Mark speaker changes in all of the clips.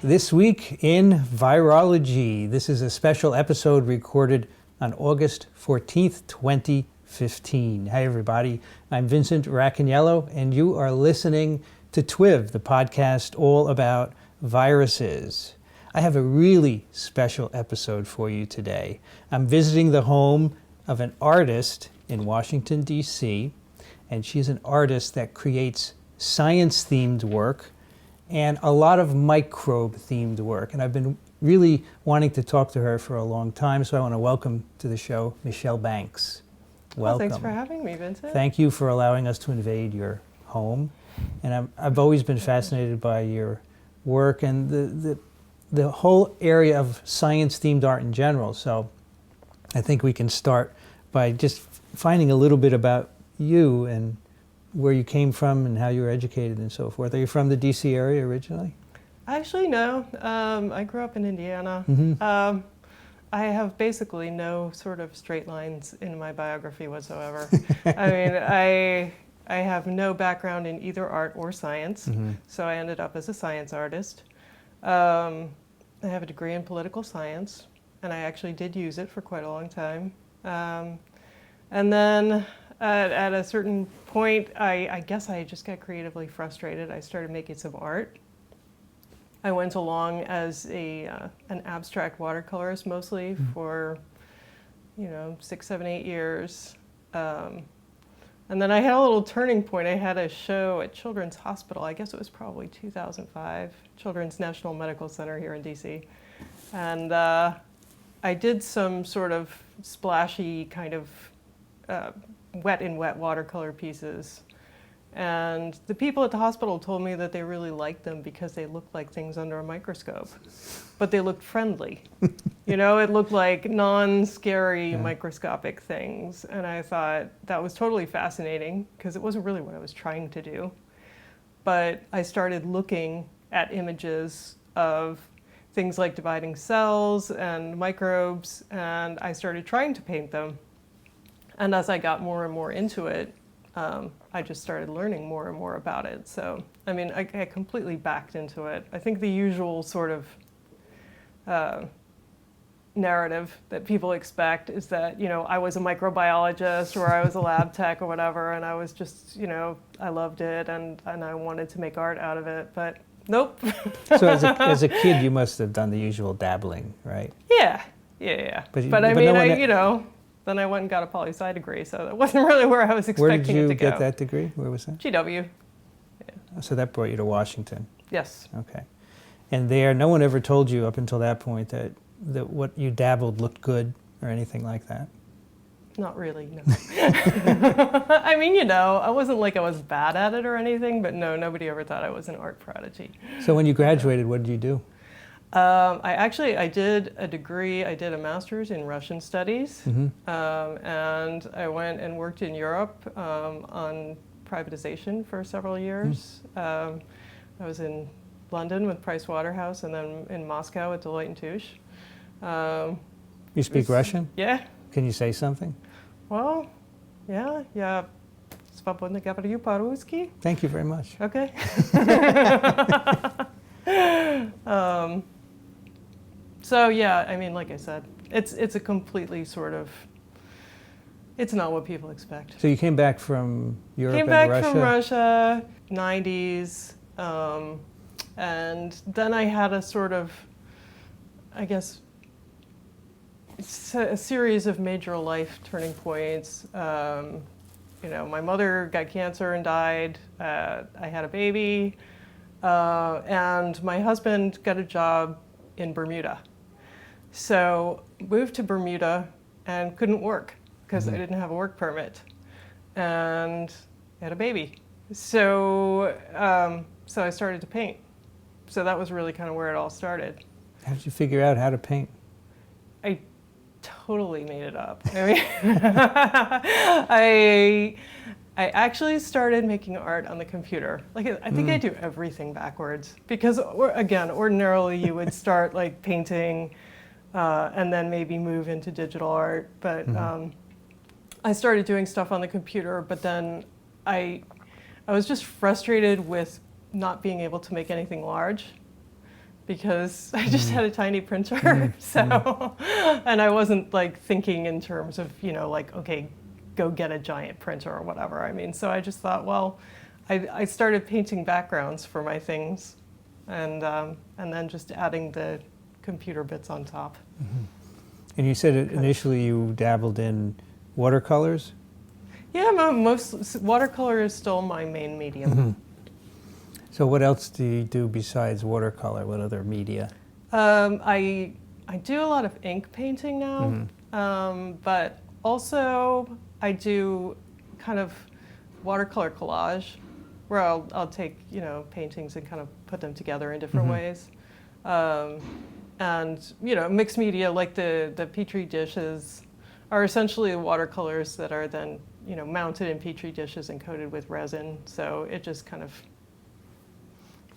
Speaker 1: This week in Virology. This is a special episode recorded on August 14th, 2015. Hi, everybody. I'm Vincent Racaniello, and you are listening to TWiV, the podcast all about viruses. I have a really special episode for you today. I'm visiting the home of an artist in Washington, D.C., and she's an artist that creates science-themed work and a lot of microbe-themed work. And I've been really wanting to talk to her for a long time, so I want to welcome to the show Michele Banks. Welcome.
Speaker 2: Well, thanks for having me, Vincent.
Speaker 1: Thank you for allowing us to invade your home. And I've always been fascinated by your work and the whole area of science-themed art in general. So I think we can start by just finding a little bit about you and where you came from and how you were educated and so forth. Are you from the D.C. area originally?
Speaker 2: Actually, no. I grew up in Indiana.
Speaker 1: Mm-hmm.
Speaker 2: I have basically no sort of straight lines in my biography whatsoever. I mean, I have no background in either art or science, so I ended up as a science artist. I have a degree in political science, and I actually did use it for quite a long time. And then at a certain point, I guess I just got creatively frustrated. I started making some art. I went along as an abstract watercolorist mostly for, 6, 7, 8 years. And then I had a little turning point. I had a show at Children's Hospital. I guess it was probably 2005, Children's National Medical Center here in DC. And I did some sort of splashy kind of wet watercolor pieces. And the people at the hospital told me that they really liked them because they looked like things under a microscope, but they looked friendly. It looked like non-scary microscopic things. And I thought that was totally fascinating because it wasn't really what I was trying to do. But I started looking at images of things like dividing cells and microbes, and I started trying to paint them. And as I got more and more into it, I just started learning more and more about it. So, I mean, I completely backed into it. I think the usual sort of narrative that people expect is that, I was a microbiologist or I was a lab tech or whatever, and I was just, I loved it and I wanted to make art out of it, but nope.
Speaker 1: So as a kid, you must have done the usual dabbling, right?
Speaker 2: Yeah. But I mean, then I went and got a poli-sci degree, so that wasn't really where I was expecting it to go.
Speaker 1: Where did you get that degree? Where was that?
Speaker 2: GW. Yeah.
Speaker 1: So that brought you to Washington.
Speaker 2: Yes.
Speaker 1: Okay. And there, no one ever told you up until that point that what you dabbled looked good or anything like that?
Speaker 2: Not really, no. I mean, I wasn't like I was bad at it or anything, but no, nobody ever thought I was an art prodigy.
Speaker 1: So when you graduated, what did you do?
Speaker 2: I did a degree, I did a master's in Russian studies, and I went and worked in Europe on privatization for several years. I was in London with Price Waterhouse and then in Moscow with Deloitte & Touche.
Speaker 1: You speak Russian?
Speaker 2: Yeah.
Speaker 1: Can you say something?
Speaker 2: Well, yeah. Свободно говорю по-русски.
Speaker 1: Thank you very much.
Speaker 2: Okay. So yeah, I mean, like I said, it's a completely sort of, it's not what people expect.
Speaker 1: So you came back from Europe
Speaker 2: and
Speaker 1: Russia?
Speaker 2: Came back from Russia, 90s, and then I had a sort of, I guess, a series of major life turning points. My mother got cancer and died. I had a baby, and my husband got a job in Bermuda. So moved to Bermuda and couldn't work because I didn't have a work permit, and had a baby. So I started to paint. So that was really kind of where it all started.
Speaker 1: How did you figure out how to paint?
Speaker 2: I totally made it up. I actually started making art on the computer. Like, I think I do everything backwards because, again, ordinarily you would start like painting and then maybe move into digital art. But I started doing stuff on the computer, but then I was just frustrated with not being able to make anything large. because I just had a tiny printer. So, and I wasn't like thinking in terms of, like, okay, go get a giant printer or whatever. I mean, so I just thought, well, I started painting backgrounds for my things, and then just adding the computer bits on top.
Speaker 1: And you said initially you dabbled in watercolors?
Speaker 2: Yeah, most watercolor is still my main medium.
Speaker 1: So what else do you do besides watercolor? What other media?
Speaker 2: I do a lot of ink painting now, but also I do kind of watercolor collage, where I'll take paintings and kind of put them together in different ways, and mixed media, like the Petri dishes are essentially watercolors that are then mounted in Petri dishes and coated with resin. So it just kind of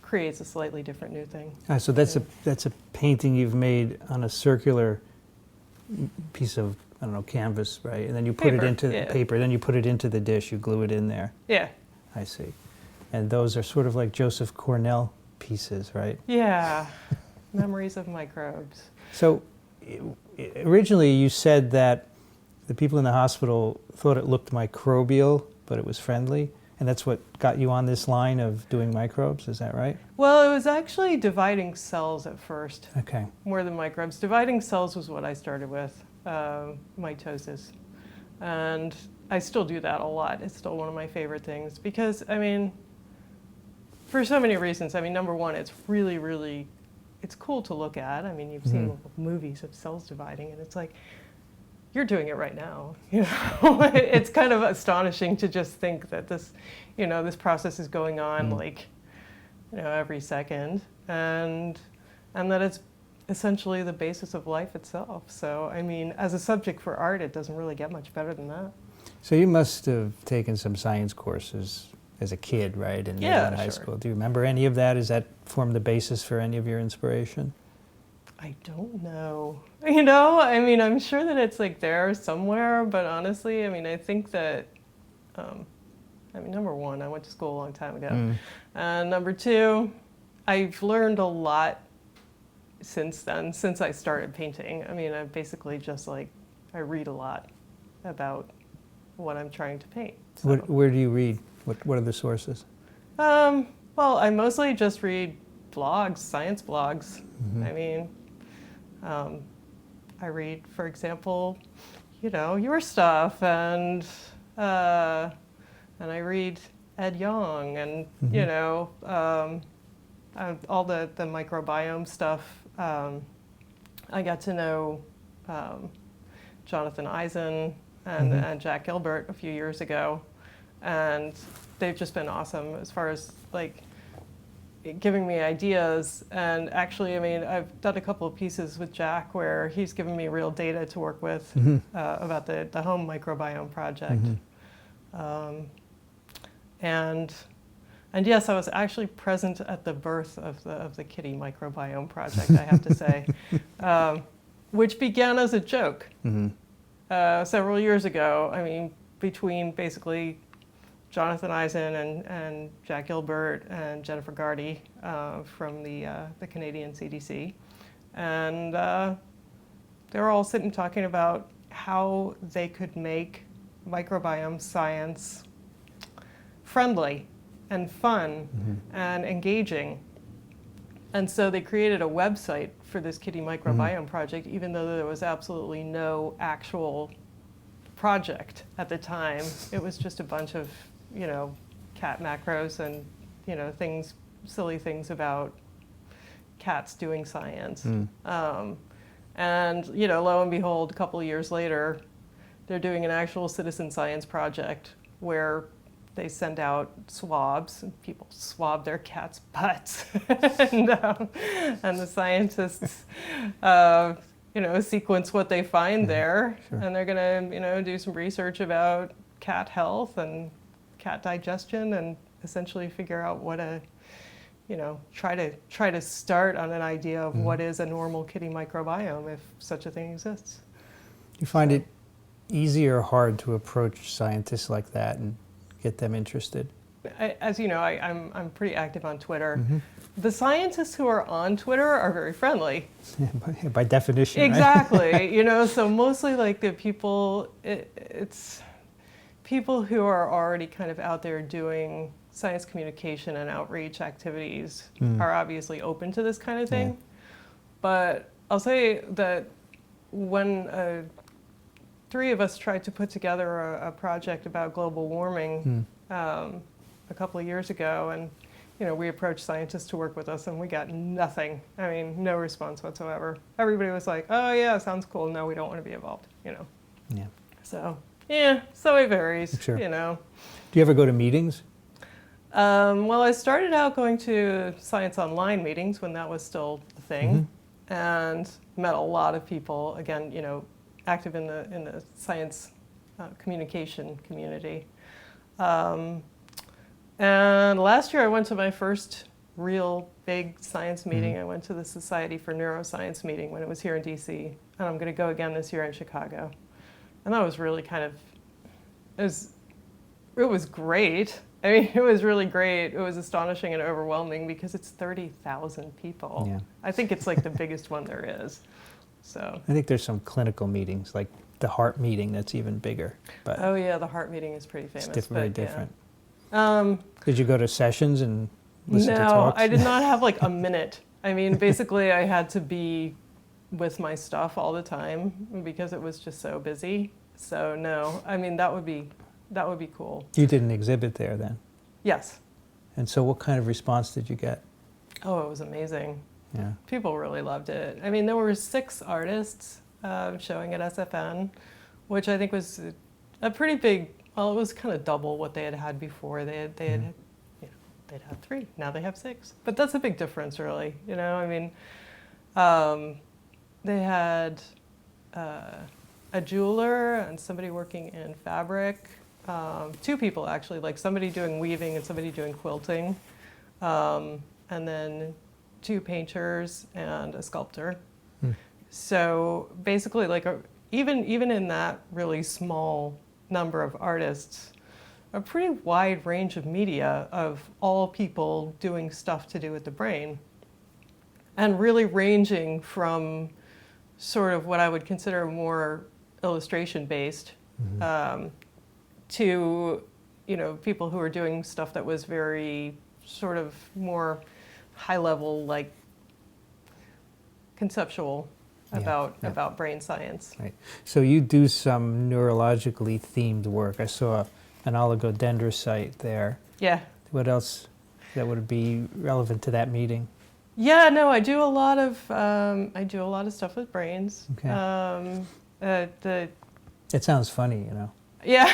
Speaker 2: creates a slightly different new thing.
Speaker 1: So that's a painting you've made on a circular piece of, I don't know, canvas, right? And then you put it into paper, then you put it into the dish, you glue it in there. Yeah. I see. And those are sort of like Joseph Cornell pieces, right?
Speaker 2: Yeah. Memories of microbes.
Speaker 1: So originally you said that the people in the hospital thought it looked microbial, but it was friendly. And that's what got you on this line of doing microbes, is that right?
Speaker 2: Well, it was actually dividing cells at first.
Speaker 1: Okay.
Speaker 2: More than microbes. Dividing cells was what I started with, mitosis. And I still do that a lot. It's still one of my favorite things because, I mean, for so many reasons. I mean, number one, it's really, really, it's cool to look at. I mean, you've seen movies of cells dividing, and it's like, you're doing it right now. It's kind of astonishing to just think that this, this process is going on like, every second, and that it's essentially the basis of life itself. So, I mean, as a subject for art, it doesn't really get much better than that.
Speaker 1: So you must have taken some science courses as a kid, right? In high school. Do you remember any of that? Does that form the basis for any of your inspiration?
Speaker 2: I don't know. I mean, I'm sure that it's like there somewhere, but honestly, I mean, I think that, number one, I went to school a long time ago. And number two, I've learned a lot since then, since I started painting. I mean, I basically just I read a lot about what I'm trying to paint. So.
Speaker 1: Where do you read? What are the sources?
Speaker 2: Well, I mostly just read blogs, science blogs. I mean, I read, for example, your stuff, and I read Ed Yong, and all the microbiome stuff. I got to know Jonathan Eisen and Jack Gilbert a few years ago, and they've just been awesome as far as giving me ideas. And actually, I mean, I've done a couple of pieces with Jack where he's given me real data to work with about the home microbiome project. And yes, I was actually present at the birth of the kitty microbiome project, I have to say, which began as a joke several years ago. I mean, between basically Jonathan Eisen and Jack Gilbert and Jennifer Gardy from the Canadian CDC. And they were all sitting talking about how they could make microbiome science friendly and fun and engaging. And so they created a website for this kitty microbiome project, even though there was absolutely no actual project at the time. It was just a bunch of cat macros and, things, silly things about cats doing science. And, lo and behold, a couple of years later, they're doing an actual citizen science project where they send out swabs and people swab their cats' butts. And the scientists, sequence what they find there. Sure. And they're going to, do some research about cat health and cat digestion, and essentially figure out what try to start on an idea of what is a normal kitty microbiome, if such a thing exists.
Speaker 1: You find it easy or hard to approach scientists like that and get them interested?
Speaker 2: As you know, I'm pretty active on Twitter, the scientists who are on Twitter are very friendly.
Speaker 1: By definition,
Speaker 2: Exactly.
Speaker 1: Right?
Speaker 2: You know, so mostly like the people, it's people who are already kind of out there doing science communication and outreach activities are obviously open to this kind of thing.
Speaker 1: Yeah.
Speaker 2: But I'll say that when 3 of us tried to put together a project about global warming a couple of years ago, and you know, we approached scientists to work with us, and we got nothing. I mean, no response whatsoever. Everybody was like, "Oh yeah, sounds cool. No, we don't want to be involved." You know.
Speaker 1: Yeah.
Speaker 2: So yeah, so it varies.
Speaker 1: Sure.
Speaker 2: You know.
Speaker 1: Do you ever go to meetings?
Speaker 2: Well, I started out going to Science Online meetings when that was still a thing, and met a lot of people. Again, you know, active in the science communication community. And last year I went to my first real big science meeting. I went to the Society for Neuroscience meeting when it was here in DC, and I'm going to go again this year in Chicago. And that was really kind of, it was great. I mean, it was really great. It was astonishing and overwhelming because it's 30,000 people.
Speaker 1: Yeah.
Speaker 2: I think it's like the biggest one there is. So.
Speaker 1: I think there's some clinical meetings, like the heart meeting, that's even bigger. But
Speaker 2: Oh yeah, the heart meeting is pretty famous.
Speaker 1: it's very different.
Speaker 2: Yeah.
Speaker 1: Did you go to sessions and listen to
Speaker 2: No,
Speaker 1: talks?
Speaker 2: I did not have like a minute. I mean, basically I had to be with my stuff all the time because it was just so busy. So no, I mean, that would be cool.
Speaker 1: You did an exhibit there then?
Speaker 2: Yes.
Speaker 1: And so what kind of response did you get?
Speaker 2: Oh, it was amazing.
Speaker 1: Yeah.
Speaker 2: People really loved it. I mean, there were 6 artists showing at SFN, which I think was a pretty big, well, it was kind of double what they had had before. They had you know, they'd had 3, now they have 6. But that's a big difference, really. You know, I mean, they had a jeweler and somebody working in fabric. 2 people actually, like somebody doing weaving and somebody doing quilting, and then 2 painters and a sculptor. So basically, like even in that really small number of artists, a pretty wide range of media of all people doing stuff to do with the brain, and really ranging from sort of what I would consider more illustration based to, you know, people who are doing stuff that was very sort of more high level, like conceptual about brain science.
Speaker 1: Right. So you do some neurologically themed work. I saw an oligodendrocyte there.
Speaker 2: Yeah.
Speaker 1: What else that would be relevant to that meeting?
Speaker 2: Yeah, no, I do a lot of stuff with brains.
Speaker 1: Okay.
Speaker 2: It
Speaker 1: sounds funny, you know.
Speaker 2: Yeah.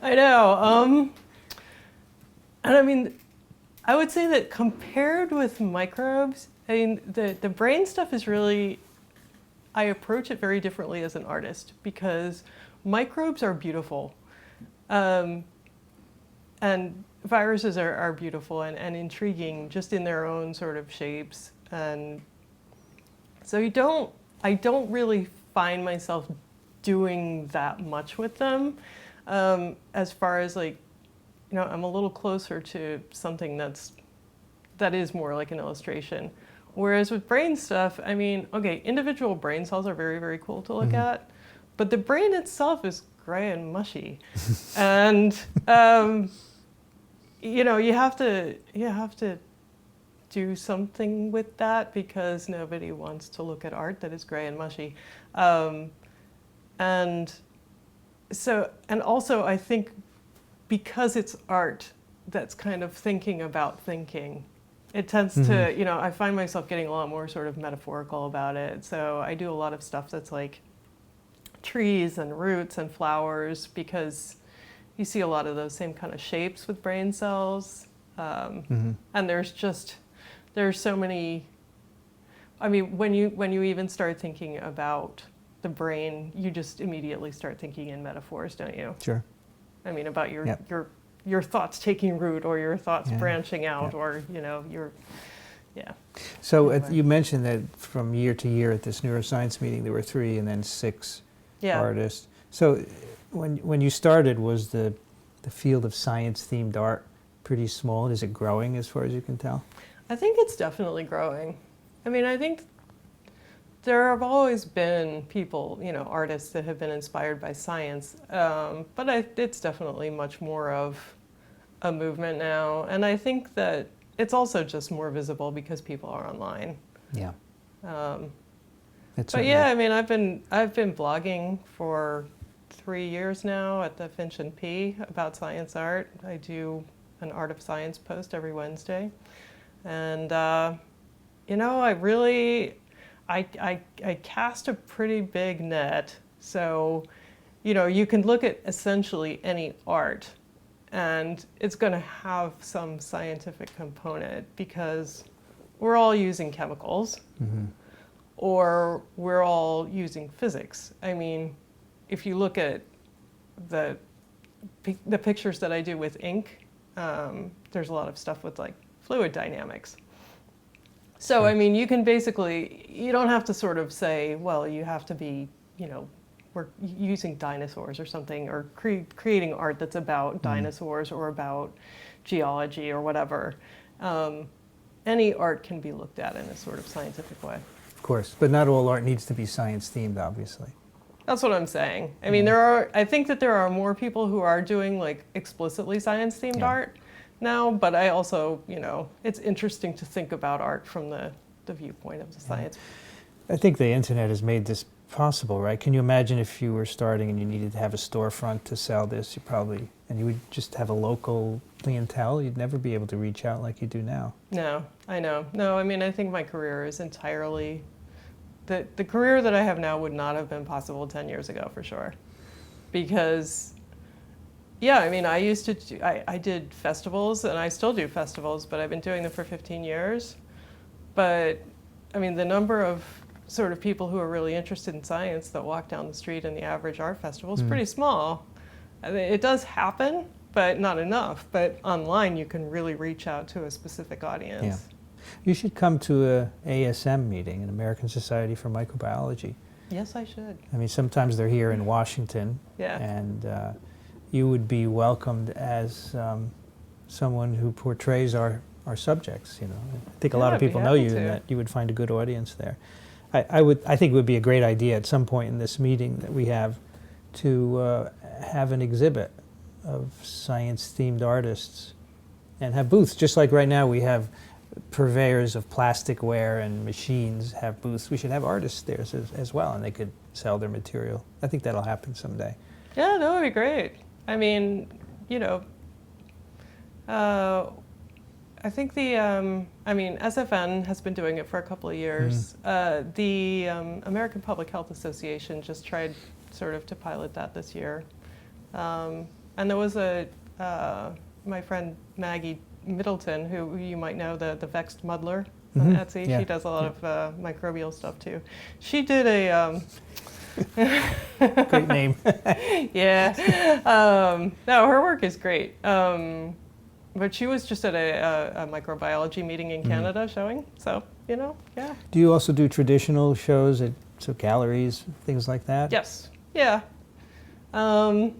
Speaker 2: I know. And I mean, I would say that compared with microbes, I mean, the brain stuff is really, I approach it very differently as an artist because microbes are beautiful. And viruses are beautiful and intriguing just in their own sort of shapes. And so I don't really find myself doing that much with them. As far as like, you know, I'm a little closer to something that is more like an illustration. Whereas with brain stuff, I mean, okay, individual brain cells are very, very cool to look at, but the brain itself is gray and mushy. And, you know, you have to do something with that because nobody wants to look at art that is gray and mushy. And also I think because it's art that's kind of thinking about thinking, it tends to, you know, I find myself getting a lot more sort of metaphorical about it. So I do a lot of stuff that's like trees and roots and flowers because you see a lot of those same kind of shapes with brain cells. And there's so many, I mean, when you even start thinking about the brain, you just immediately start thinking in metaphors, don't you?
Speaker 1: Sure.
Speaker 2: I mean, about your thoughts taking root or your thoughts branching out or, you know,
Speaker 1: So
Speaker 2: anyway.
Speaker 1: you mentioned that from year to year at this neuroscience meeting, there were 3 and then 6 artists. So when you started, was the field of science-themed art pretty small. Is it growing as far as you can tell?
Speaker 2: I think it's definitely growing. I mean, I think there have always been people, artists that have been inspired by science, but it's definitely much more of a movement now. And I think that it's also just more visible because people are online.
Speaker 1: Yeah.
Speaker 2: But yeah, I mean, I've been blogging for 3 years now at the Finch and P about science art. I do an Art of Science post every Wednesday, and I cast a pretty big net. So, you can look at essentially any art, and it's going to have some scientific component because we're all using chemicals. Mm-hmm. Or we're all using physics. I mean, if you look at the pictures that I do with ink, there's a lot of stuff with like fluid dynamics. So, I mean, you can basically, you don't have to sort of say, well, you have to be, we're using dinosaurs or something, or creating art that's about dinosaurs or about geology or whatever. Any art can be looked at in a sort of scientific way.
Speaker 1: Of course, but not all art needs to be science themed, obviously.
Speaker 2: That's what I'm saying. I mean, I think that there are more people who are doing like explicitly science themed art now, but I also, it's interesting to think about art from the viewpoint of the science.
Speaker 1: I think the internet has made this possible, right? Can you imagine if you were starting and you needed to have a storefront to sell this, and you would just have a local clientele, you'd never be able to reach out like you do now.
Speaker 2: No, I know. No, I mean, I think my career is entirely, the career that I have now would not have been possible 10 years ago for sure. Because, I mean, I did festivals, and I still do festivals, but I've been doing them for 15 years. But, I mean, the number of sort of people who are really interested in science that walk down the street in the average art festival is pretty small. I mean, it does happen, but not enough. But online, you can really reach out to a specific audience.
Speaker 1: Yeah. You should come to a ASM meeting, an American Society for Microbiology.
Speaker 2: Yes, I should.
Speaker 1: I mean, sometimes they're here in Washington, and you would be welcomed as someone who portrays our subjects. I think a lot of people know you, and that you would find a good audience there. I think it would be a great idea at some point in this meeting that we have to have an exhibit of science-themed artists and have booths. Just like right now we have purveyors of plasticware and machines have booths. We should have artists there as well, and they could sell their material. I think that'll happen someday.
Speaker 2: Yeah, that would be great. I mean, I think SFN has been doing it for a couple of years. The American Public Health Association just tried sort of to pilot that this year. And there was my friend Maggie Middleton, who you might know, the Vexed Muddler on Etsy. Yeah. She does a lot of microbial stuff too. She did a...
Speaker 1: Great name.
Speaker 2: Yeah. No, her work is great. But she was just at a microbiology meeting in Canada showing, so, yeah.
Speaker 1: Do you also do traditional shows at galleries, things like that?
Speaker 2: Yes, yeah. But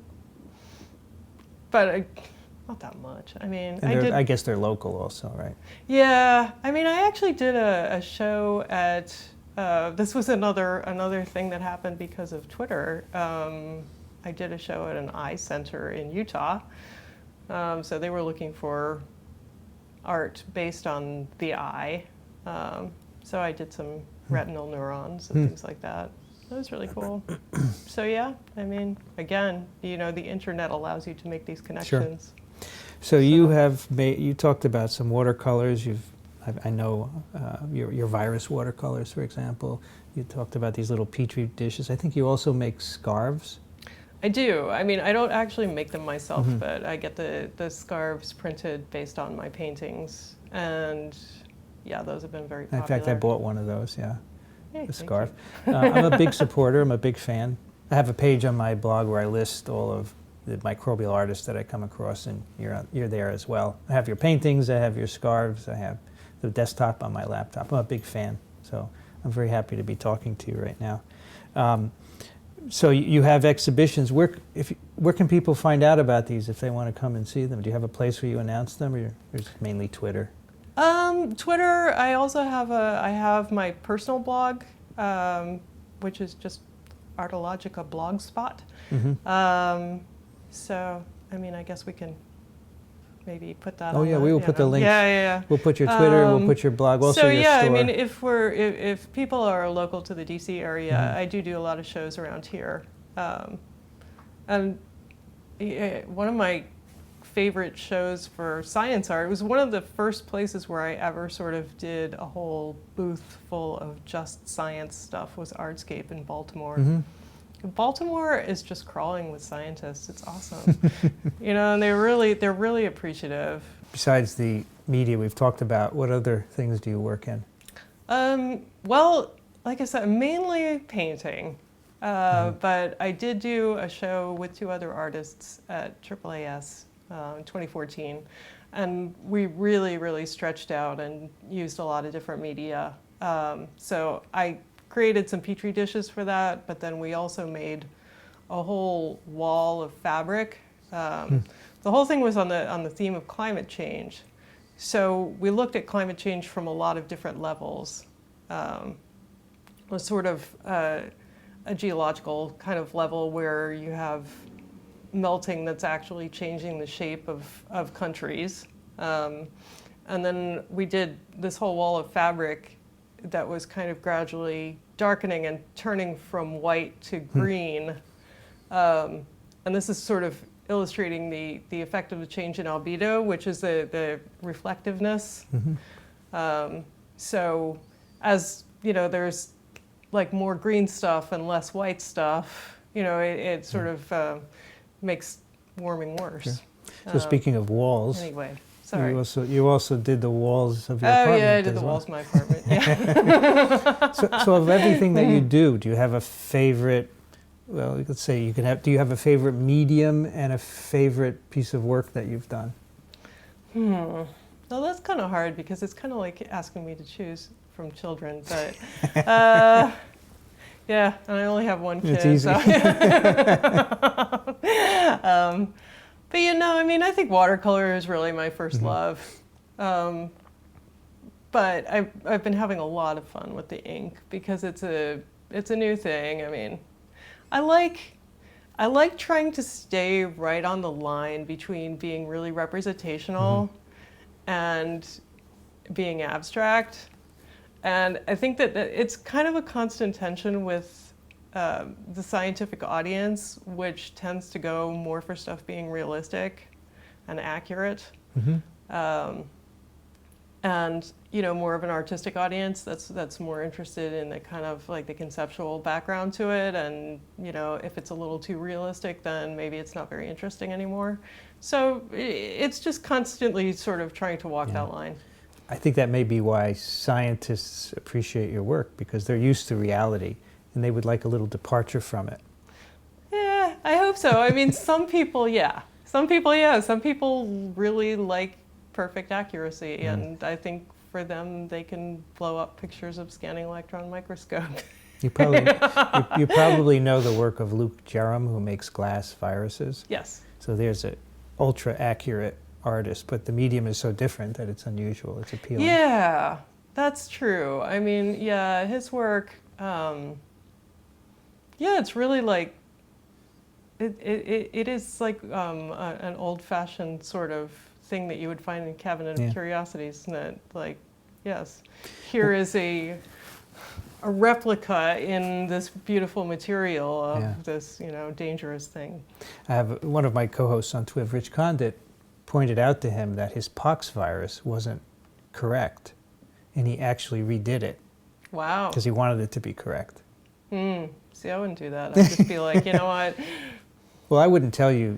Speaker 2: not that much. I mean,
Speaker 1: I guess they're local also, right?
Speaker 2: Yeah. I mean, I actually did a show at, this was another thing that happened because of Twitter. I did a show at an eye center in Utah. So they were looking for art based on the eye. So I did some retinal neurons and things like that. That was really cool. So yeah, I mean, again, the internet allows you to make these connections.
Speaker 1: Sure. So you talked about some watercolors. I know your virus watercolors, for example. You talked about these little petri dishes. I think you also make scarves.
Speaker 2: I do. I mean, I don't actually make them myself, but I get the scarves printed based on my paintings, and yeah, those have been very popular.
Speaker 1: In fact, I bought one of those. Yeah, hey, the scarf. I'm a big supporter. I'm a big fan. I have a page on my blog where I list all of the microbial artists that I come across, and you're there as well. I have your paintings. I have your scarves. I have the desktop on my laptop. I'm a big fan, so I'm very happy to be talking to you right now. So you have exhibitions. Where Where can people find out about these if they want to come and see them? Do you have a place where you announce them, or is it mainly Twitter?
Speaker 2: Twitter. I also have I have my personal blog, which is just Artologica blogspot. So, I mean, I guess we can maybe put that.
Speaker 1: Oh yeah, we will put the links.
Speaker 2: Yeah.
Speaker 1: We'll put your Twitter. We'll put your blog. Also,
Speaker 2: so
Speaker 1: your
Speaker 2: yeah,
Speaker 1: store.
Speaker 2: I mean, if people are local to the DC area, I do a lot of shows around here, and one of my favorite shows for science art, it was one of the first places where I ever sort of did a whole booth full of just science stuff, was Artscape in Baltimore. Baltimore is just crawling with scientists. It's awesome. And they're really appreciative.
Speaker 1: Besides the media we've talked about, what other things do you work in?
Speaker 2: Well, like I said, mainly painting. But I did do a show with 2 other artists at AAAS in 2014. And we really stretched out and used a lot of different media. So I created some Petri dishes for that, but then we also made a whole wall of fabric. The whole thing was on the theme of climate change. So we looked at climate change from a lot of different levels. It was sort of a geological kind of level where you have melting that's actually changing the shape of countries. And then we did this whole wall of fabric that was kind of gradually darkening and turning from white to green. And this is sort of illustrating the effect of the change in albedo, which is the reflectiveness. So as, there's like more green stuff and less white stuff, it sort of makes warming worse.
Speaker 1: Sure. So speaking of walls,
Speaker 2: anyway, sorry.
Speaker 1: You also did the walls of your apartment.
Speaker 2: Oh yeah, I did the walls of my apartment. Yeah.
Speaker 1: So of everything that you do you have a favorite? Well, let's say you can have. Do you have a favorite medium and a favorite piece of work that you've done?
Speaker 2: Well, that's kind of hard because it's kind of like asking me to choose from children, but yeah, and I only have one kid.
Speaker 1: It's easy.
Speaker 2: So. But I mean, I think watercolor is really my first love. But I've been having a lot of fun with the ink because it's a new thing. I mean, I like trying to stay right on the line between being really representational and being abstract. And I think that it's kind of a constant tension with the scientific audience, which tends to go more for stuff being realistic and accurate. And more of an artistic audience that's more interested in the kind of like the conceptual background to it, and if it's a little too realistic, then maybe it's not very interesting anymore. So it's just constantly sort of trying to walk that line.
Speaker 1: I think that may be why scientists appreciate your work, because they're used to reality and they would like a little departure from it.
Speaker 2: Yeah, I hope so. I mean, some people really like perfect accuracy, and I think for them they can blow up pictures of scanning electron microscope.
Speaker 1: You probably know the work of Luke Jerram, who makes glass viruses.
Speaker 2: Yes.
Speaker 1: So there's an ultra accurate artist, but the medium is so different that it's unusual. It's appealing.
Speaker 2: Yeah, that's true. I mean, yeah, his work. It's really like it is like an old-fashioned sort of thing that you would find in Cabinet of Curiosities, isn't it? Like, yes, here is a replica in this beautiful material of this, dangerous thing.
Speaker 1: I have one of my co-hosts on TWiV, Rich Condit, pointed out to him that his pox virus wasn't correct, and he actually redid it.
Speaker 2: Wow.
Speaker 1: Because he wanted it to be correct.
Speaker 2: See, I wouldn't do that. I'd just be like, you know what?
Speaker 1: Well, I wouldn't tell you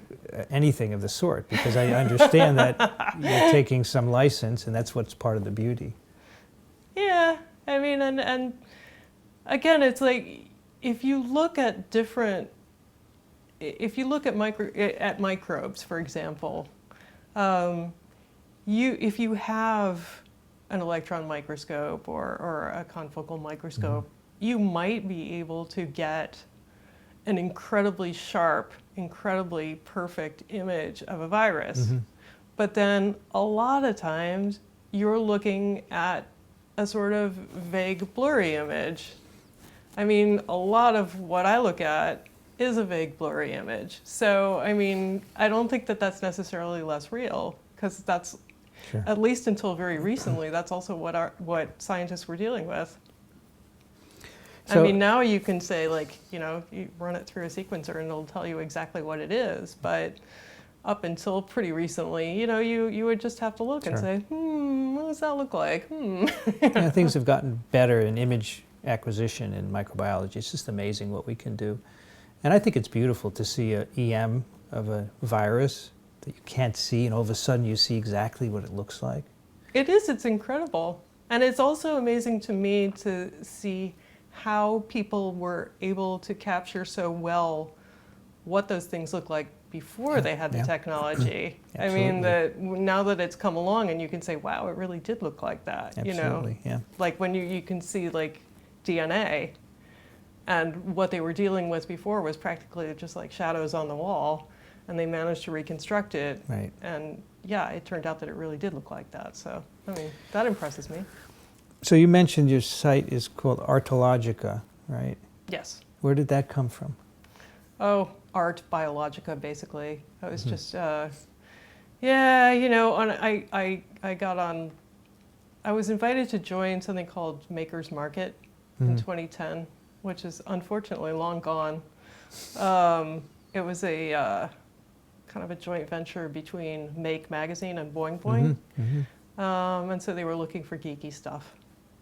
Speaker 1: anything of the sort, because I understand that you're taking some license, and that's what's part of the beauty. Yeah,
Speaker 2: I mean, and again, it's like, if you look at microbes, for example, if you have an electron microscope or a confocal microscope, you might be able to get an incredibly sharp incredibly perfect image of a virus.
Speaker 1: Mm-hmm.
Speaker 2: But then a lot of times you're looking at a sort of vague, blurry image. I mean, a lot of what I look at is a vague, blurry image. So, I mean, I don't think that that's necessarily less real, because that's,
Speaker 1: Sure.
Speaker 2: at least until very recently, that's also what scientists were dealing with.
Speaker 1: So,
Speaker 2: I mean, now you can say, like, you know, you run it through a sequencer and it'll tell you exactly what it is. But up until pretty recently, you know, you would just have to look and
Speaker 1: Sure.
Speaker 2: say, what does that look like?
Speaker 1: yeah, things have gotten better in image acquisition in microbiology. It's just amazing what we can do. And I think it's beautiful to see an EM of a virus that you can't see, and all of a sudden you see exactly what it looks like.
Speaker 2: It is, it's incredible. And it's also amazing to me to see how people were able to capture so well what those things look like before they had the
Speaker 1: Yeah.
Speaker 2: technology. I mean, that now that it's come along and you can say, wow, it really did look like that.
Speaker 1: Absolutely,
Speaker 2: you know?
Speaker 1: yeah.
Speaker 2: Like when you can see like DNA, and what they were dealing with before was practically just like shadows on the wall, and they managed to reconstruct it.
Speaker 1: Right.
Speaker 2: And yeah, it turned out that it really did look like that. So, I mean, that impresses me.
Speaker 1: So you mentioned your site is called Artologica, right?
Speaker 2: Yes.
Speaker 1: Where did that come from?
Speaker 2: Oh, Art Biologica, basically. I was just, yeah, you know, I got on, I was invited to join something called Maker's Market in 2010, which is unfortunately long gone. It was a kind of a joint venture between Make Magazine and Boing Boing. And so they were looking for geeky stuff.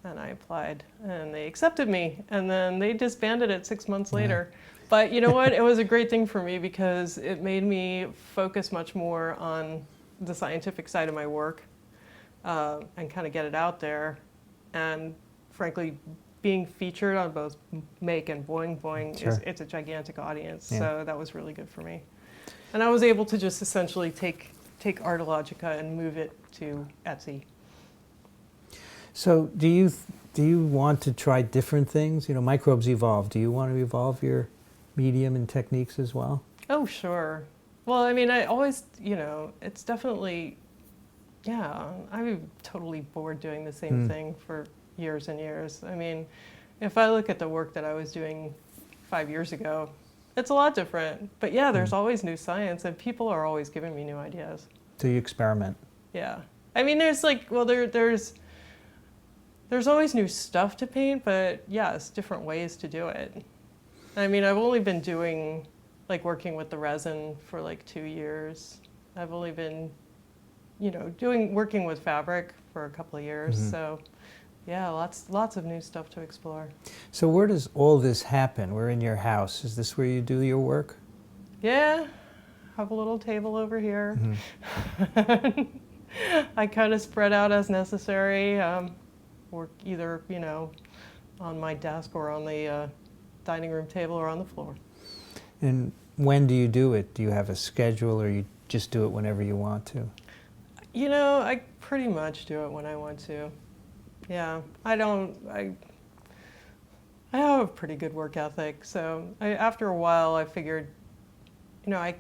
Speaker 2: And I applied, and they accepted me. And then they disbanded it 6 months later. But you know what? It was a great thing for me because it made me focus much more on the scientific side of my work and kind of get it out there. And frankly, being featured on both Make and Boing Boing,
Speaker 1: Sure.
Speaker 2: it's a gigantic audience.
Speaker 1: Yeah.
Speaker 2: So that was really good for me. And I was able to just essentially take Artologica and move it to Etsy.
Speaker 1: So do you want to try different things? You know, microbes evolve. Do you want to evolve your medium and techniques as well?
Speaker 2: Oh, sure. Well, I mean, I always, you know, it's definitely, yeah, I'm totally bored doing the same thing for years and years. I mean, if I look at the work that I was doing 5 years ago, it's a lot different. But yeah, there's always new science, and people are always giving me new ideas.
Speaker 1: Do you experiment?
Speaker 2: Yeah. I mean, there's like, well, there's always new stuff to paint, but yes, different ways to do it. I mean, I've only been doing, like, working with the resin for like 2 years. I've only been, you know, working with fabric for a couple of years. So yeah, lots of new stuff to explore.
Speaker 1: So where does all this happen? We're in your house. Is this where you do your work?
Speaker 2: Yeah, have a little table over here. I kind of spread out as necessary, or either, you know, on my desk or on the dining room table or on the floor.
Speaker 1: And when do you do it? Do you have a schedule, or you just do it whenever you want to?
Speaker 2: You know, I pretty much do it when I want to. Yeah, I have a pretty good work ethic, so after a while I figured, you know,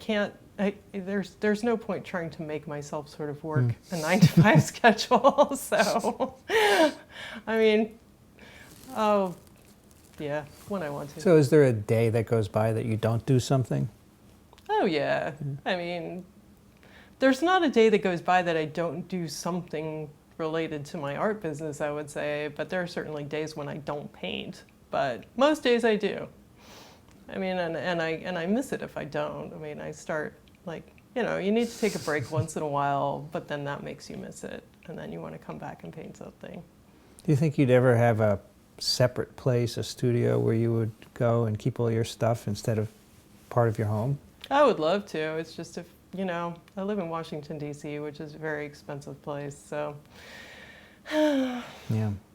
Speaker 2: there's no point trying to make myself sort of work a 9-to-5 schedule. So, I mean, oh, yeah, when I want to.
Speaker 1: So is there a day that goes by that you don't do something?
Speaker 2: Oh, yeah. I mean, there's not a day that goes by that I don't do something related to my art business, I would say, but there are certainly days when I don't paint, but most days I do. I mean, and I miss it if I don't. I mean, I start, like, you know, you need to take a break once in a while, but then that makes you miss it, and then you want to come back and paint something.
Speaker 1: Do you think you'd ever have a separate place, a studio, where you would go and keep all your stuff instead of part of your home?
Speaker 2: I would love to. It's just, if you know, I live in Washington, D.C., which is a very expensive place, so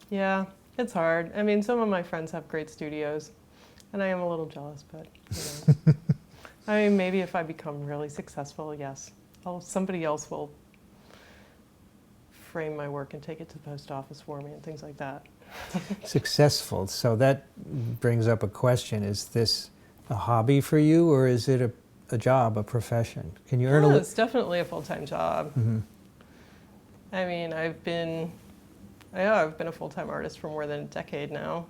Speaker 2: yeah, it's hard. I mean, some of my friends have great studios, and I am a little jealous, but, you know. I mean, maybe if I become really successful, yes, somebody else will frame my work and take it to the post office for me and things like that.
Speaker 1: Successful. So that brings up a question. Is this a hobby for you, or is it a job, a profession. Can you earn a
Speaker 2: Yeah,
Speaker 1: living?
Speaker 2: it's definitely a full-time job. I mean, I've been a full-time artist for more than a decade now.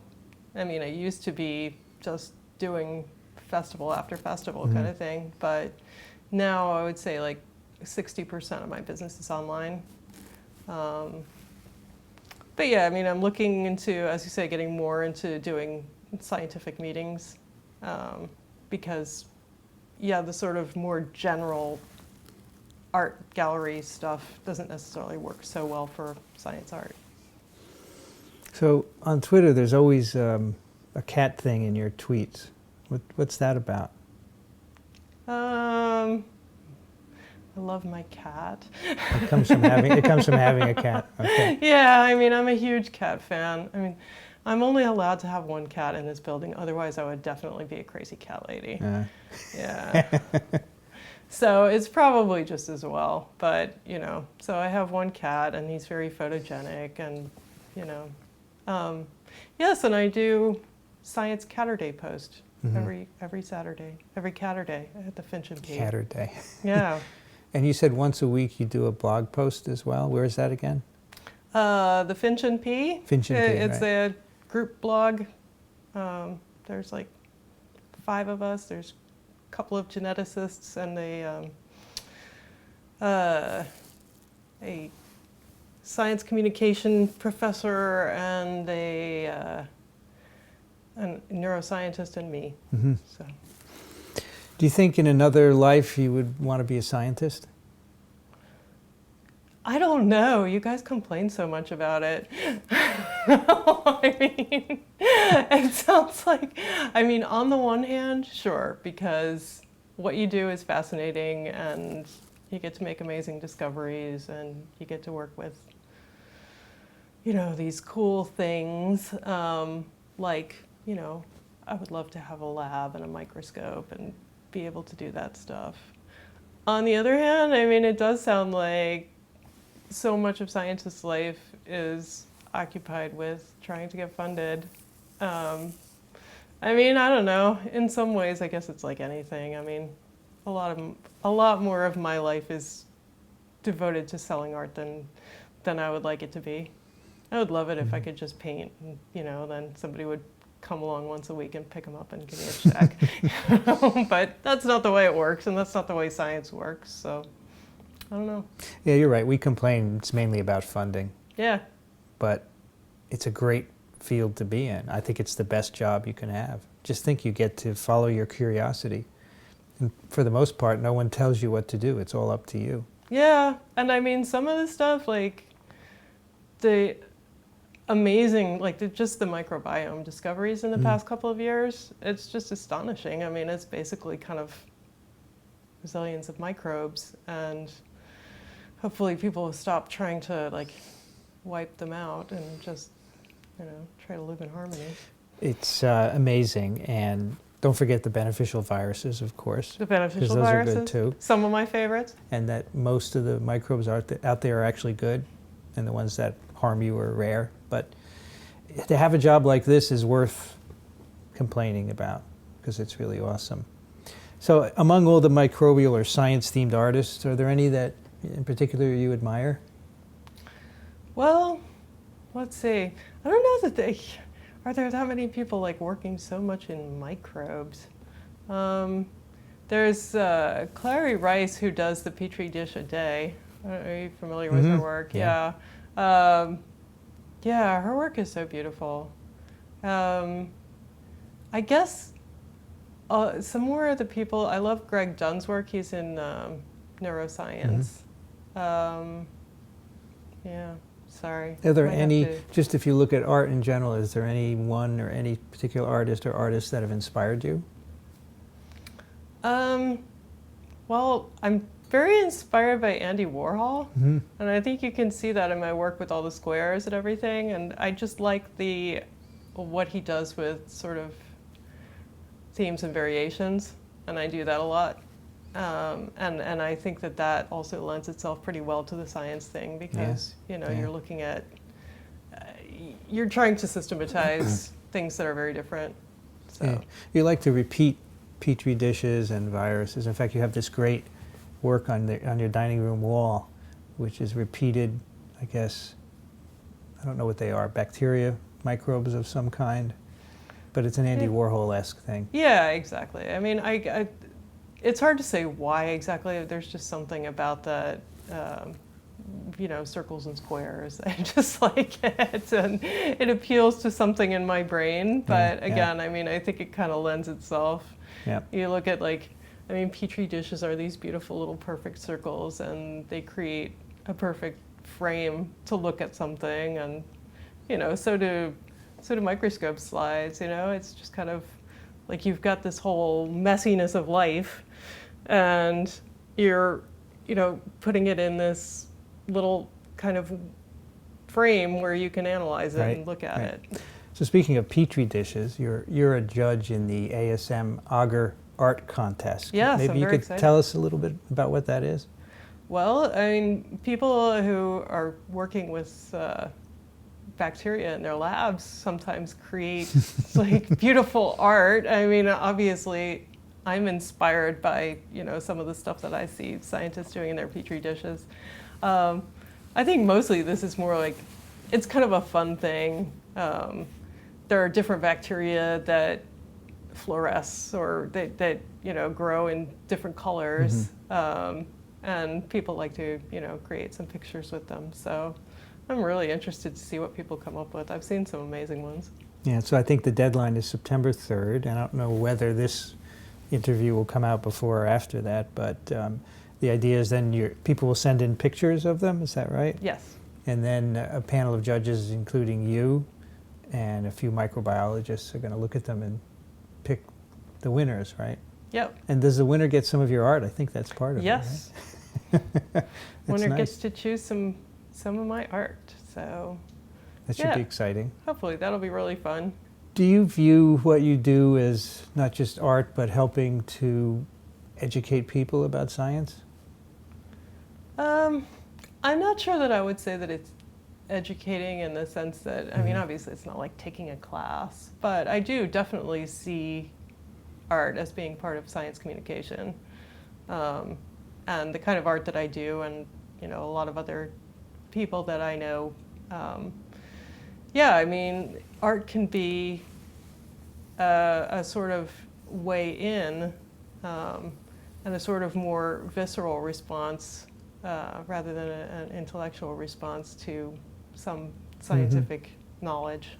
Speaker 2: I mean, I used to be just doing festival after festival kind of thing, but now I would say like 60% of my business is online. But yeah, I mean, I'm looking into, as you say, getting more into doing scientific meetings because, yeah, the sort of more general art gallery stuff doesn't necessarily work so well for science art.
Speaker 1: So on Twitter, there's always a cat thing in your tweets. What's that about?
Speaker 2: I love my cat.
Speaker 1: It comes from having a cat. Okay.
Speaker 2: Yeah, I mean, I'm a huge cat fan. I mean, I'm only allowed to have one cat in this building. Otherwise, I would definitely be a crazy cat lady. Yeah. So it's probably just as well. But, you know, so I have one cat, and he's very photogenic, and, you know. Yes, and I do Science Catterday post every Saturday, every Catterday at the Finch and P.
Speaker 1: Catterday.
Speaker 2: Yeah.
Speaker 1: And you said once a week you do a blog post as well. Where is that again?
Speaker 2: The Finch and P.
Speaker 1: Finch and P,
Speaker 2: It's
Speaker 1: right.
Speaker 2: a group blog. There's like 5 of us. There's a couple of geneticists and a science communication professor and a neuroscientist and me. So.
Speaker 1: Do you think in another life you would want to be a scientist?
Speaker 2: I don't know. You guys complain so much about it. I mean, it sounds like, I mean, on the one hand, sure, because what you do is fascinating and you get to make amazing discoveries and you get to work with, you know, these cool things. Like, you know, I would love to have a lab and a microscope and be able to do that stuff. On the other hand, I mean, it does sound like so much of scientists' life is occupied with trying to get funded. I mean, I don't know. In some ways, I guess it's like anything. I mean, a lot more of my life is devoted to selling art than I would like it to be. I would love it if I could just paint, and, you know, then somebody would come along once a week and pick them up and give me a check. But that's not the way it works, and that's not the way science works, so I don't know.
Speaker 1: Yeah, you're right. We complain it's mainly about funding.
Speaker 2: Yeah.
Speaker 1: But it's a great field to be in. I think it's the best job you can have. Just think you get to follow your curiosity. And for the most part, no one tells you what to do. It's all up to you.
Speaker 2: Yeah, and I mean, some of the stuff, like the amazing, like just the microbiome discoveries in the past couple of years, it's just astonishing. I mean, it's basically kind of resilience of microbes, and hopefully people will stop trying to like wipe them out and just, you know, try to live in harmony.
Speaker 1: It's amazing. And don't forget the beneficial viruses, of course.
Speaker 2: The beneficial
Speaker 1: 'cause those
Speaker 2: viruses,
Speaker 1: are good too.
Speaker 2: some of my favorites.
Speaker 1: And that most of the microbes out there are actually good, and the ones that harm you are rare. But to have a job like this is worth complaining about, because it's really awesome. So among all the microbial or science-themed artists, are there any that in particular you admire?
Speaker 2: Well, let's see. I don't know that are there that many people like working so much in microbes. There's Klari Reis, who does the Petri dish a day. Are you familiar with her work?
Speaker 1: Yeah.
Speaker 2: Yeah, her work is so beautiful. I guess some more of the people, I love Greg Dunn's work. He's in neuroscience. Yeah, sorry.
Speaker 1: Are there
Speaker 2: I have
Speaker 1: any,
Speaker 2: to-
Speaker 1: just if you look at art in general, is there any one or any particular artist or artists that have inspired you?
Speaker 2: Well, I'm very inspired by Andy Warhol, and I think you can see that in my work with all the squares and everything. And I just like what he does with sort of themes and variations, and I do that a lot. And I think that also lends itself pretty well to the science thing, because you know, you're looking at you're trying to systematize things that are very different. So
Speaker 1: Yeah. You like to repeat petri dishes and viruses. In fact, you have this great work on your dining room wall, which is repeated, I guess, I don't know what they are, bacteria, microbes of some kind, but it's an Andy Warhol-esque thing.
Speaker 2: Yeah, exactly. I mean, it's hard to say why exactly. There's just something about that, circles and squares. I just like it, and it appeals to something in my brain. But again, I mean, I think it kind of lends itself.
Speaker 1: Yeah.
Speaker 2: You look at petri dishes are these beautiful little perfect circles, and they create a perfect frame to look at something, and so do microscope slides. It's just kind of like you've got this whole messiness of life, and you're putting it in this little kind of frame where you can analyze it and look at it.
Speaker 1: So speaking of petri dishes, you're a judge in the ASM Auger Art Contest.
Speaker 2: Yes,
Speaker 1: maybe
Speaker 2: I'm
Speaker 1: you
Speaker 2: very
Speaker 1: could
Speaker 2: excited.
Speaker 1: Tell us a little bit about what that is.
Speaker 2: Well, I mean, people who are working with bacteria in their labs sometimes create beautiful art. I mean, obviously, I'm inspired by some of the stuff that I see scientists doing in their petri dishes. I think mostly this is more like it's kind of a fun thing. There are different bacteria that fluoresce or that grow in different colors. And people like to, create some pictures with them. So I'm really interested to see what people come up with. I've seen some amazing ones.
Speaker 1: Yeah, so I think the deadline is September 3rd, and I don't know whether this interview will come out before or after that, but the idea is then people will send in pictures of them, is that right?
Speaker 2: Yes.
Speaker 1: And then a panel of judges, including you and a few microbiologists, are going to look at them and pick the winners, right?
Speaker 2: Yep.
Speaker 1: And does the winner get some of your art? I think that's part of
Speaker 2: yes.
Speaker 1: it, right?
Speaker 2: Winner
Speaker 1: nice.
Speaker 2: gets to choose some of my art. So
Speaker 1: That should be exciting.
Speaker 2: Hopefully that'll be really fun.
Speaker 1: Do you view what you do as not just art, but helping to educate people about science?
Speaker 2: I'm not sure that I would say that it's educating in the sense that, I mean, obviously it's not like taking a class, but I do definitely see art as being part of science communication. And the kind of art that I do, and a lot of other people that I know, I mean, art can be a sort of way in and a sort of more visceral response rather than an intellectual response to some scientific knowledge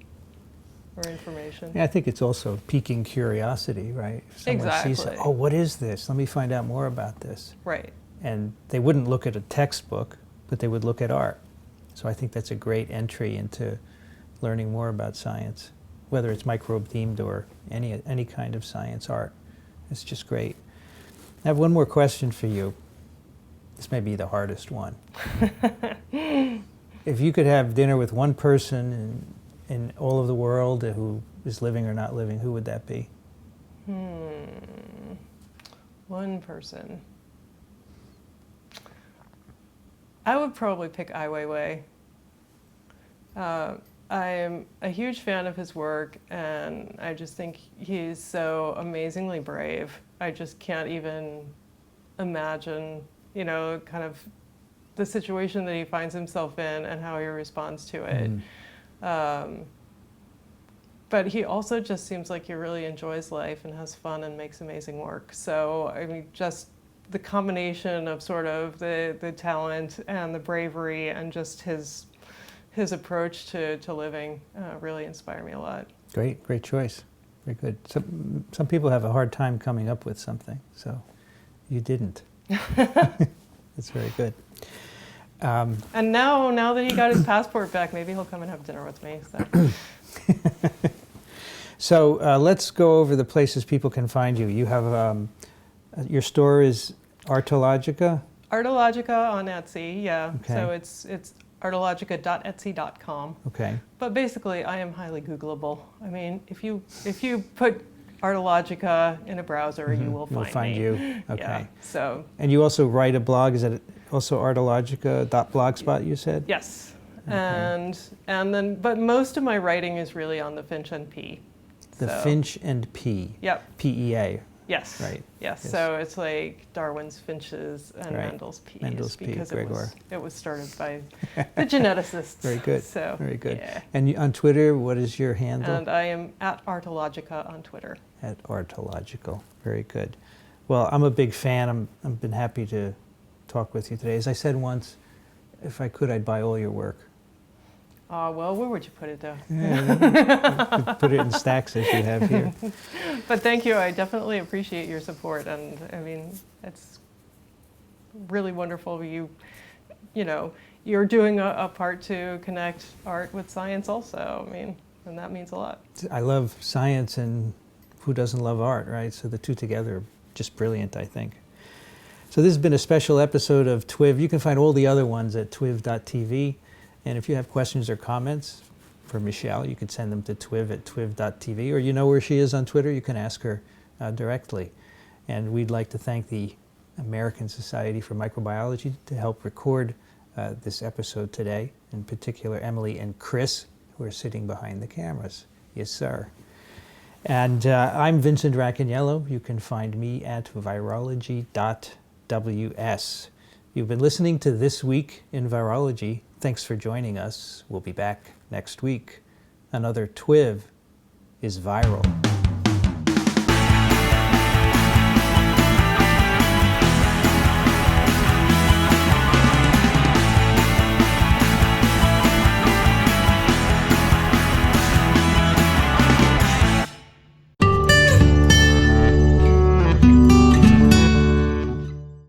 Speaker 2: or information.
Speaker 1: Yeah, I think it's also piquing curiosity, right? If someone sees, oh, what is this? Let me find out more about this.
Speaker 2: Right.
Speaker 1: And they wouldn't look at a textbook, but they would look at art. So I think that's a great entry into learning more about science, whether it's microbe-themed or any kind of science art. It's just great. I have one more question for you. This may be the hardest one. If you could have dinner with one person in all of the world who is living or not living, who would that be?
Speaker 2: One person. I would probably pick Weiwei. I'm a huge fan of his work, and I just think he's so amazingly brave. I just can't even imagine, kind of the situation that he finds himself in and how he responds to it. But he also just seems like he really enjoys life and has fun and makes amazing work. So, I mean, just the combination of sort of the talent and the bravery and just his approach to living really inspire me a lot.
Speaker 1: Great choice. Very good. Some people have a hard time coming up with something, so you didn't. That's very good.
Speaker 2: And now that he got his passport back, maybe he'll come and have dinner with me.
Speaker 1: So let's go over the places people can find you. You have your store is Artologica?
Speaker 2: Artologica on Etsy, yeah.
Speaker 1: Okay.
Speaker 2: So it's artologica.etsy.com.
Speaker 1: Okay.
Speaker 2: But basically, I am highly Googleable. I mean, if you put Artologica in a browser, you will find me.
Speaker 1: you. Okay.
Speaker 2: Yeah, so.
Speaker 1: And you also write a blog. Is that also artologica.blogspot, you said?
Speaker 2: Yes.
Speaker 1: Okay.
Speaker 2: And then, but most of my writing is really on the Finch and P.
Speaker 1: The Finch and P.
Speaker 2: Yep.
Speaker 1: PEA.
Speaker 2: Yes.
Speaker 1: Right.
Speaker 2: Yes.
Speaker 1: Yes.
Speaker 2: So it's like Darwin's finches and
Speaker 1: Right.
Speaker 2: Mendel's peas.
Speaker 1: Mendel's pea,
Speaker 2: because
Speaker 1: Gregor.
Speaker 2: it was started by the geneticists.
Speaker 1: Very good.
Speaker 2: So,
Speaker 1: Very good.
Speaker 2: Yeah.
Speaker 1: And on Twitter, what is your handle?
Speaker 2: And I am at Artologica on Twitter.
Speaker 1: At Artological. Very good. Well, I'm a big fan. I've been happy to talk with you today. As I said once, if I could, I'd buy all your work.
Speaker 2: Well, where would you put it, though?
Speaker 1: Yeah, put it in stacks as you have here.
Speaker 2: But thank you. I definitely appreciate your support. And I mean, it's really wonderful. You know, you're doing a part to connect art with science also. I mean, and that means a lot.
Speaker 1: I love science, and who doesn't love art, right? So the two together are just brilliant, I think. So this has been a special episode of TWiV. You can find all the other ones at twiv.tv. And if you have questions or comments for Michele, you can send them to twiv@twiv.tv, or you know where she is on Twitter, you can ask her directly. And we'd like to thank the American Society for Microbiology to help record this episode today, in particular Emily and Chris, who are sitting behind the cameras. Yes, sir. And I'm Vincent Racaniello. You can find me at virology.ws. You've been listening to This Week in Virology. Thanks for joining us. We'll be back next week. Another TWiV is viral.